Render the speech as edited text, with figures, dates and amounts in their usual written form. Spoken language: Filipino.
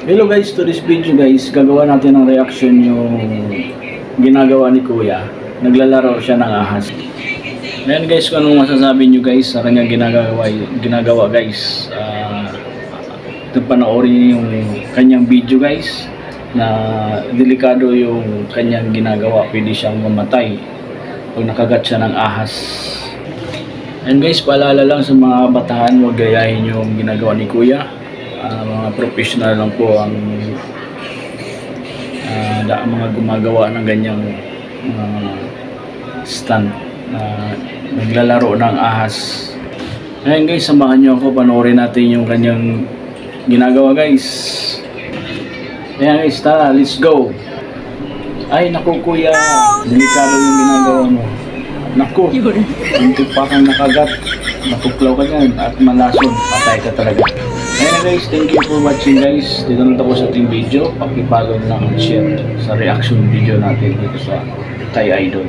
Hello guys, to this video guys, gagawa natin ng reaction yung ginagawa ni Kuya. Naglalaro siya ng ahas. Ngayon guys, kung anong masasabi nyo guys sa kanyang ginagawa guys. Panoorin niyo yung kanyang video guys na delikado yung kanyang ginagawa. Pwede siyang mamatay pag nakagat siya ng ahas. And guys, paalala lang sa mga batahan, huwag gayahin yung ginagawa ni Kuya. Mga professional lang po ang mga gumagawa ng ganyang stunt na naglalaro ng ahas. Ngayon guys, samahan nyo ako, panoorin natin yung kanyang ginagawa guys. Ayan guys, tara, let's go. Ay naku Kuya, delikado yung ginagawa mo. Naku, hindi pa kang nakagat, natuklaw ka dyan at malason, patay ka talaga. Ayan guys, thank you for watching guys. Dito na tapos sa ating video. Pakipollow lang at share sa reaction video natin dito sa Thai Idol.